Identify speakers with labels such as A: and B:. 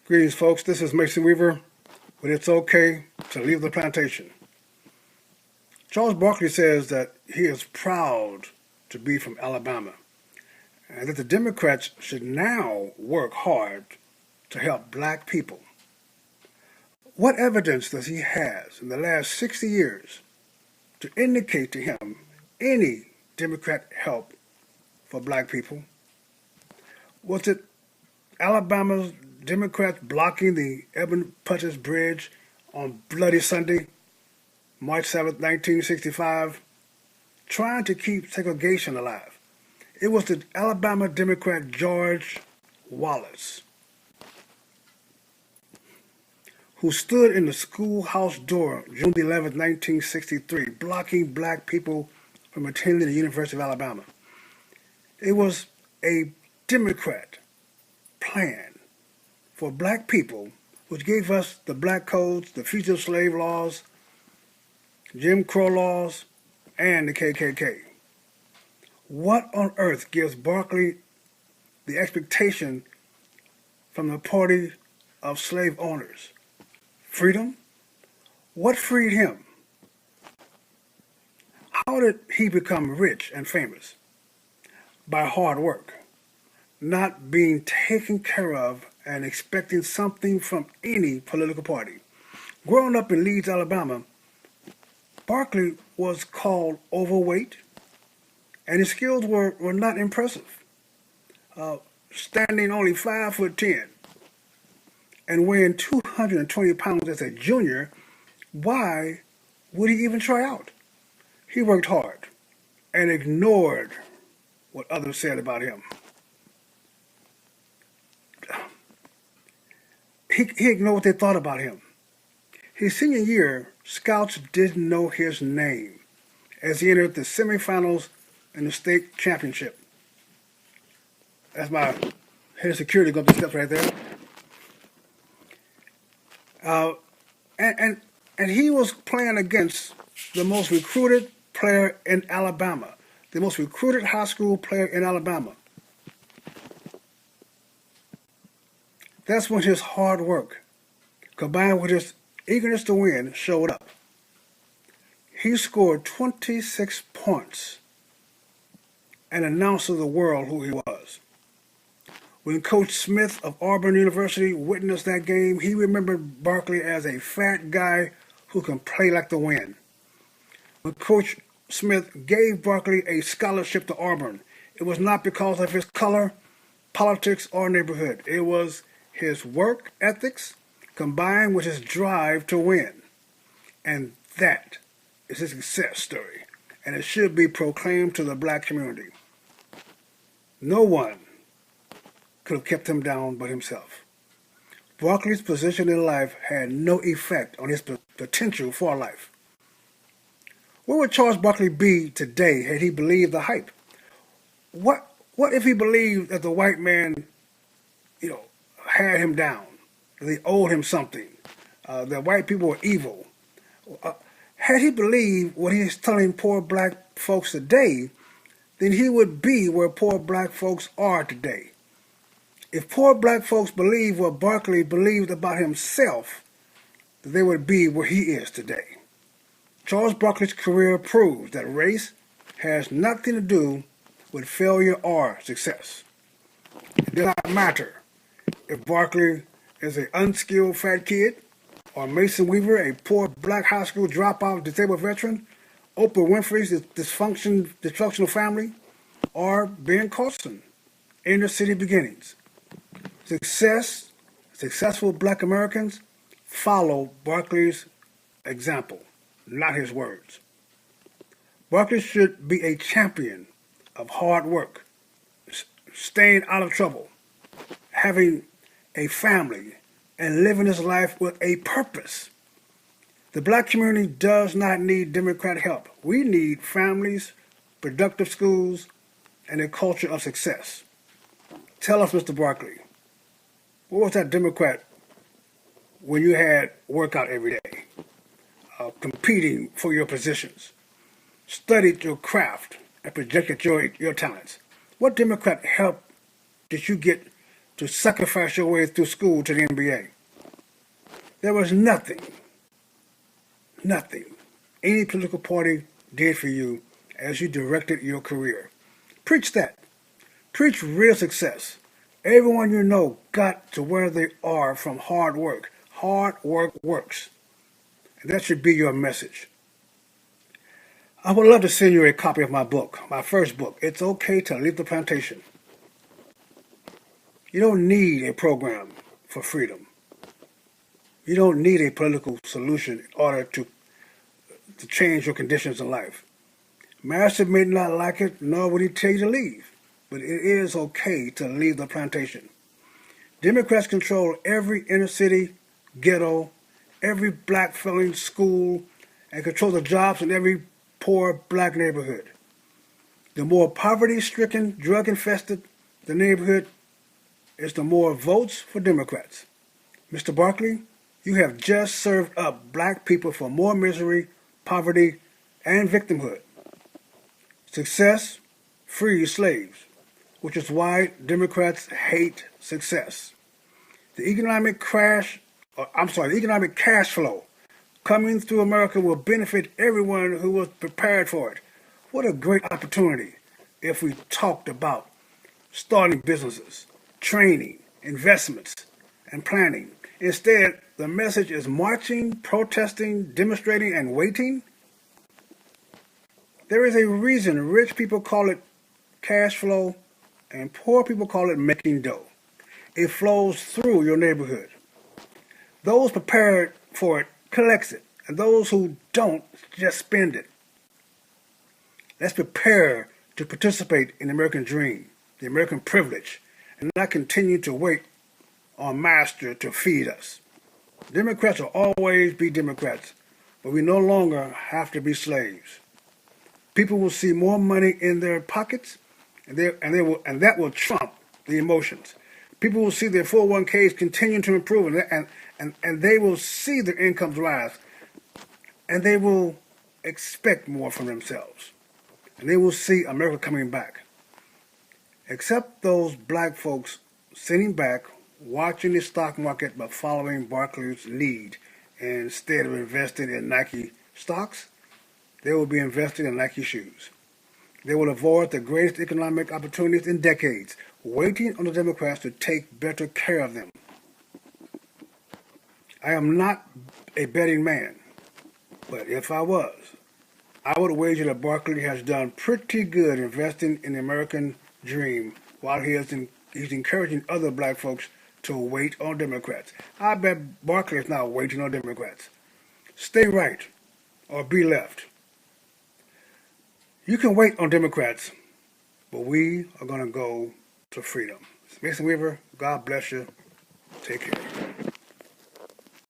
A: Greetings, folks. This is Mason Weaver with It's Okay to Leave the Plantation. Charles Barkley says that he is proud to be from Alabama and that the Democrats should now work hard to help black people. What evidence does he have in the last 60 years to indicate to him any Democrat help for black people? Was it Alabama's Democrats blocking the Evan Puttis Bridge on Bloody Sunday, March 7th, 1965, trying to keep segregation alive? It was the Alabama Democrat George Wallace who stood in the schoolhouse door June 11th, 1963, blocking black people from attending the University of Alabama. It was a Democrat plan for black people, which gave us the black codes, the fugitive slave laws, Jim Crow laws, and the KKK. What on earth gives Barkley the expectation from the party of slave owners? Freedom? What freed him? How did he become rich and famous? By hard work, not being taken care of and expecting something from any political party. Growing up in Leeds, Alabama, Barkley was called overweight, and his skills were not impressive. Standing only 5'10" and weighing 220 pounds as a junior, why would he even try out? He worked hard and ignored what others said about him. He ignored what they thought about him. His senior year, scouts didn't know his name as he entered the semifinals in the state championship. That's my head of security going up the steps right there. And he was playing against the most recruited player in Alabama, the most recruited high school player in Alabama. That's when his hard work, combined with his eagerness to win, showed up. He scored 26 points and announced to the world who he was. When Coach Smith of Auburn University witnessed that game, he remembered Barkley as a fat guy who can play like the wind. When Coach Smith gave Barkley a scholarship to Auburn, it was not because of his color, politics, or neighborhood. It was his work ethics combined with his drive to win. And that is his success story, and it should be proclaimed to the black community. No one could have kept him down but himself. Barkley's position in life had no effect on his potential for life. Where would Charles Barkley be today had he believed the hype? What if he believed that the white man, had him down, that they owed him something, that white people were evil? Had he believed what he is telling poor black folks today, then he would be where poor black folks are today. If poor black folks believed what Barkley believed about himself, then they would be where he is today. Charles Barkley's career proves that race has nothing to do with failure or success. It does not matter if Barkley is an unskilled fat kid, or Mason Weaver, a poor black high school dropout disabled veteran, Oprah Winfrey's dysfunctional family, or Ben Carson, inner city beginnings. Successful black Americans follow Barkley's example, not his words. Barkley should be a champion of hard work, staying out of trouble, having a family, and living his life with a purpose. The black community does not need Democrat help. We need families, productive schools, and a culture of success. Tell us, Mr. Barkley, what was that Democrat when you had workout every day, competing for your positions, studied your craft, and projected your talents? What Democrat help did you get to sacrifice your way through school to the NBA. There was nothing any political party did for you as you directed your career. Preach that. Preach real success. Everyone you know got to where they are from hard work. Hard work works. And that should be your message. I would love to send you a copy of my book, my first book, It's Okay to Leave the Plantation. You don't need a program for freedom. You don't need a political solution in order to change your conditions in life. Master may not like it, nor would he tell you to leave, but it is okay to leave the plantation. Democrats control every inner city, ghetto, every black-filling school, and control the jobs in every poor black neighborhood. The more poverty-stricken, drug-infested the neighborhood is, the more votes for Democrats. Mr. Barkley, you have just served up black people for more misery, poverty, and victimhood. Success frees slaves, which is why Democrats hate success. The economic cash flow coming through America will benefit everyone who was prepared for it. What a great opportunity if we talked about starting businesses, training, investments, and planning. Instead, the message is marching, protesting, demonstrating, and waiting. There is a reason rich people call it cash flow and poor people call it making dough. It flows through your neighborhood. Those prepared for it collects it, and those who don't just spend it. Let's prepare to participate in the American dream, the American privilege, and not continue to wait on master to feed us. Democrats will always be Democrats, but we no longer have to be slaves. People will see more money in their pockets, and that will trump the emotions. People will see their 401ks continue to improve, and they will see their incomes rise, and they will expect more from themselves, and they will see America coming back. Except those black folks sitting back, watching the stock market but following Barkley's lead, instead of investing in Nike stocks, they will be investing in Nike shoes. They will avoid the greatest economic opportunities in decades, waiting on the Democrats to take better care of them. I am not a betting man, but if I was, I would wager that Barkley has done pretty good investing in the American dream while he's encouraging other black folks to wait on Democrats. I bet Barkley is not waiting on Democrats. Stay right or be left. You can wait on Democrats, but we are going to go to freedom. Mason Weaver, God bless you. Take care.